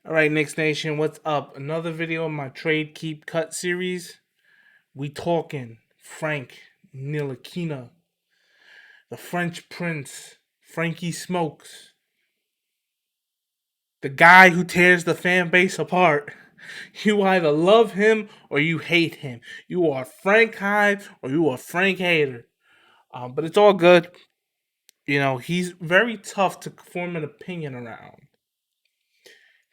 All right, Knicks Nation, what's up? Another video in my Trade Keep Cut series. We talking Frank Ntilikina, the French Prince, Frankie Smokes, the guy who tears the fan base apart. You either love him or you hate him. You are Frank Hive or you are Frank Hater. But it's all good. He's very tough to form an opinion around.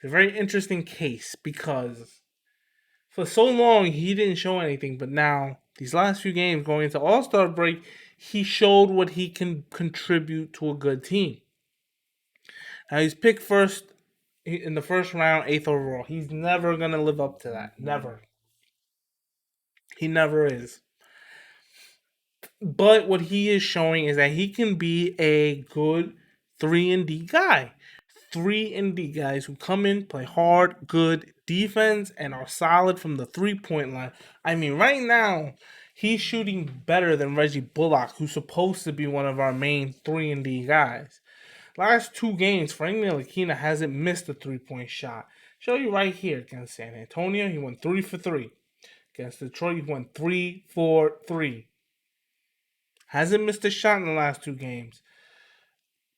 It's a very interesting case because for so long he didn't show anything, but now these last few games going into All Star break, he showed what he can contribute to a good team. Now he's picked first in the first round, eighth overall. He's never gonna live up to that. Never. He never is. But what he is showing is that he can be a good 3 and D guy. 3 and D guys who come in, play hard, good defense, and are solid from the 3 point line. I mean, right now, he's shooting better than Reggie Bullock, who's supposed to be one of our main 3 and D guys. Last 2 games, Frank Ntilikina hasn't missed a 3 point shot. Show you right here against San Antonio, he went 3 for 3. Against Detroit, he went 3 for 3. Hasn't missed a shot in the last 2 games.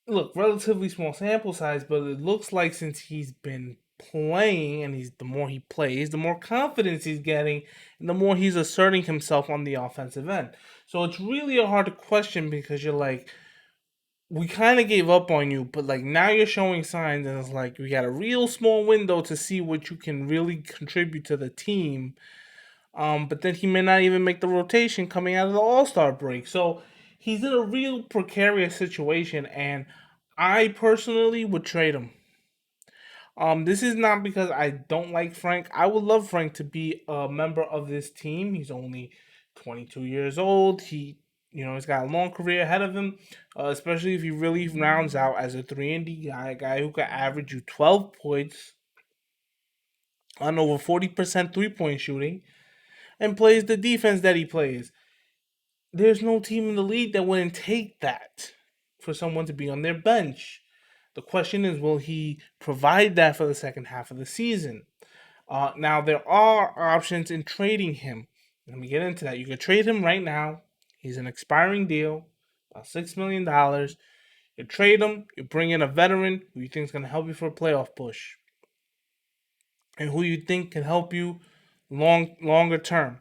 Look, relatively small sample size, but it looks like since he's been playing and the more he plays, the more confidence he's getting, and the more he's asserting himself on the offensive end. So it's really a hard question because you're like, we kind of gave up on you, but like now you're showing signs, and it's like we got a real small window to see what you can really contribute to the team. But then he may not even make the rotation coming out of the All Star break. So he's in a real precarious situation, and I personally would trade him. This is not because I don't like Frank. I would love Frank to be a member of this team. He's only 22 years old. He's got a long career ahead of him, especially if he really rounds out as a 3 and D guy, a guy who could average you 12 points on over 40% 3 point shooting and plays the defense that he plays. There's no team in the league that wouldn't take that for someone to be on their bench. The question is, will he provide that for the second half of the season? Now, there are options in trading him. Let me get into that. You could trade him right now. He's an expiring deal, about $6 million. You trade him, you bring in a veteran who you think is going to help you for a playoff push, and who you think can help you longer term.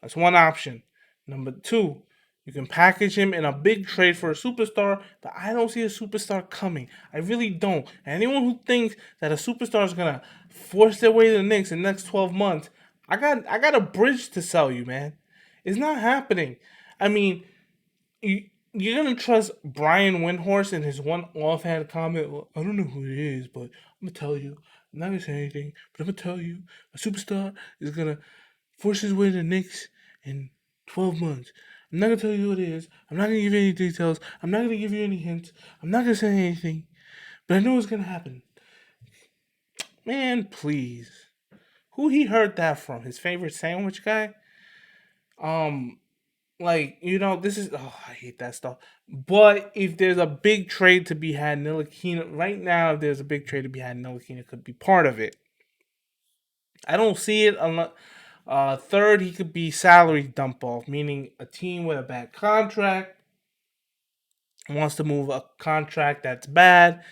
That's one option. Number two, you can package him in a big trade for a superstar, but I don't see a superstar coming. I really don't. And anyone who thinks that a superstar is gonna force their way to the Knicks in the next 12 months, I got a bridge to sell you, man. It's not happening. I mean, you're gonna trust Brian Windhorst and his one offhand comment. Well, I don't know who it is, but I'm gonna tell you. I'm not gonna say anything, but I'm gonna tell you a superstar is gonna force his way to the Knicks in 12 months. I'm not gonna tell you who it is. I'm not gonna give you any details. I'm not gonna give you any hints. I'm not gonna say anything, but I know it's gonna happen. Man, please. Who he heard that from? His favorite sandwich guy? Um, this is I hate that stuff. But if there's a big trade to be had, Ntilikina right now, if there's a big trade to be had, Ntilikina could be part of it. I don't see it unless third, he could be salary dump off, meaning a team with a bad contract wants to move a contract that's bad.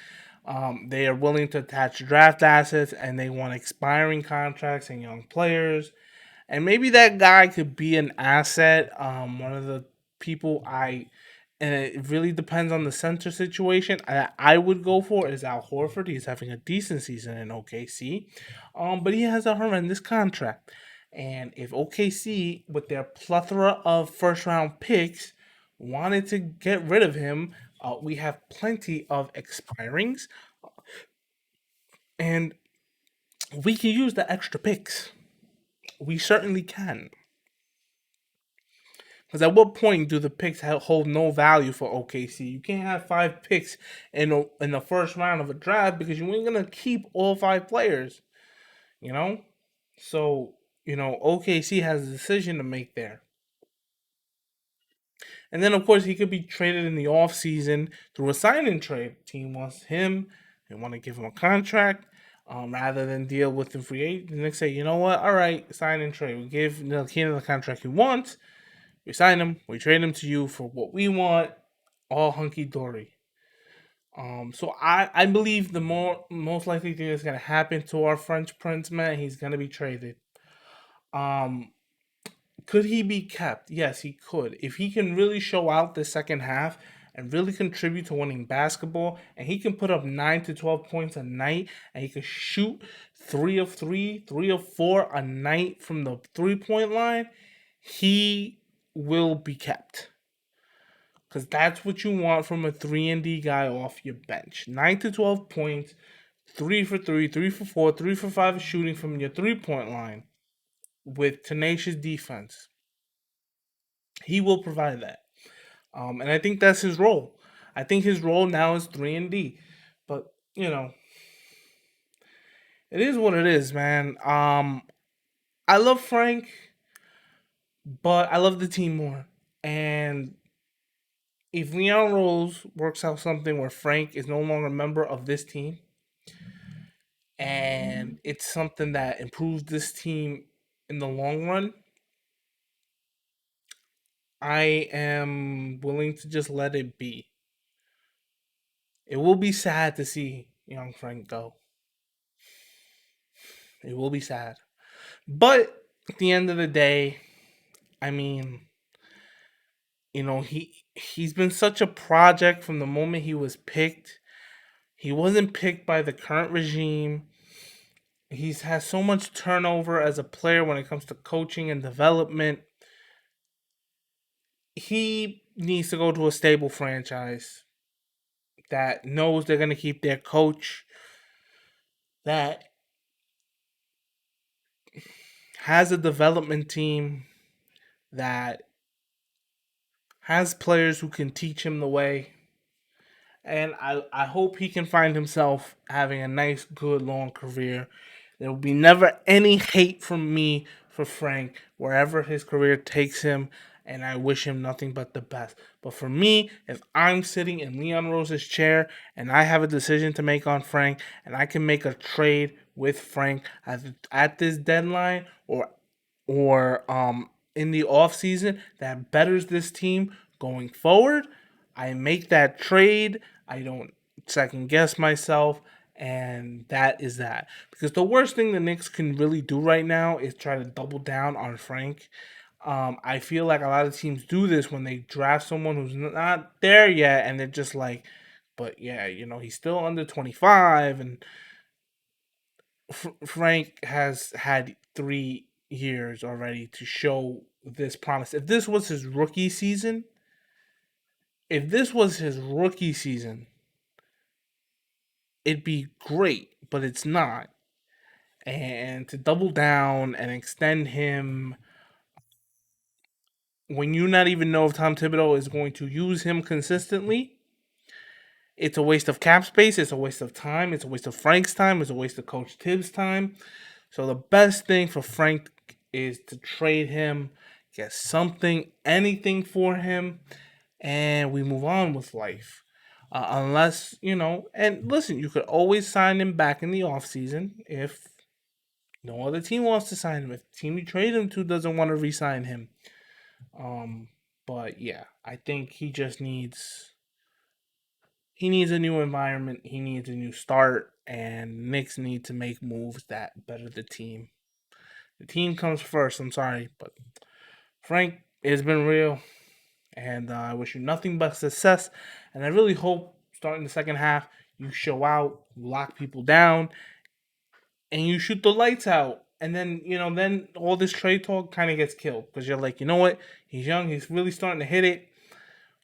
They are willing to attach draft assets and they want expiring contracts and young players. And maybe that guy could be an asset. One of the people and it really depends on the center situation. I would go for is Al Horford. He's having a decent season in OKC, but he has a horrendous contract. And if OKC, with their plethora of first round picks, wanted to get rid of him, we have plenty of expirings, and we can use the extra picks. We certainly can. Because at what point do the picks hold no value for OKC? You can't have 5 picks in the first round of a draft because you ain't gonna keep all 5 players. You know, so OKC has a decision to make there. And then of course he could be traded in the offseason through a sign-in trade. Team wants him, they want to give him a contract. rather than deal with the free agent. The Knicks say, you know what? All right, sign and trade. We give Ntilikina the contract he wants. We sign him. We trade him to you for what we want. All hunky dory. So I believe the most likely thing that's gonna happen to our French Prince, man, he's gonna be traded. Um, could he be kept? Yes, he could. If he can really show out the second half and really contribute to winning basketball, and he can put up 9 to 12 points a night, and he can shoot 3 of 3, 3 of 4 a night from the 3 point line, he will be kept. Because that's what you want from a 3 and D guy off your bench. 9 to 12 points, 3 for 3, 3 for 4, 3 for 5 shooting from your 3 point line with tenacious defense. He will provide that. And I think that's his role. I think his role now is 3 and D. But, it is what it is, man. I love Frank, but I love the team more. And if Leon Rose works out something where Frank is no longer a member of this team, and it's something that improves this team in the long run, I am willing to just let it be. It will be sad to see young Frank go. It will be sad. But at the end of the day, I mean, he's been such a project from the moment he was picked. He wasn't picked by the current regime. He's had so much turnover as a player when it comes to coaching and development. He needs to go to a stable franchise that knows they're going to keep their coach, that has a development team, that has players who can teach him the way. And I hope he can find himself having a nice, good, long career. There will be never any hate from me for Frank wherever his career takes him, and I wish him nothing but the best. But for me, if I'm sitting in Leon Rose's chair and I have a decision to make on Frank, and I can make a trade with Frank at this deadline or in the off season that betters this team going forward, I make that trade. I don't second guess myself, and that is that. Because the worst thing the Knicks can really do right now is try to double down on Frank. I feel like a lot of teams do this when they draft someone who's not there yet, and they're just like, but yeah, he's still under 25, and Frank has had 3 years already to show this promise. If this was his rookie season, it'd be great, but it's not. And to double down and extend him when you not even know if Tom Thibodeau is going to use him consistently, it's a waste of cap space. It's a waste of time. It's a waste of Frank's time. It's a waste of Coach Tibbs' time. So the best thing for Frank is to trade him, get something, anything for him, and we move on with life. Unless, and listen, you could always sign him back in the offseason if no other team wants to sign him. If the team you trade him to doesn't want to re sign him. But yeah, I think he needs a new environment. He needs a new start, and Knicks need to make moves that better the team. The team comes first. I'm sorry, but Frank, it's been real, and I wish you nothing but success. And I really hope starting the second half, you show out, you lock people down, and you shoot the lights out. And then all this trade talk kind of gets killed because you're like, you know what? He's young. He's really starting to hit it.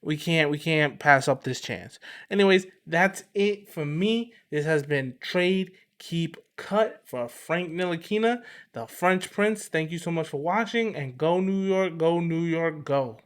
We can't pass up this chance. Anyways, that's it for me. This has been Trade Keep Cut for Frank Ntilikina, the French Prince. Thank you so much for watching, and go New York, go New York, go.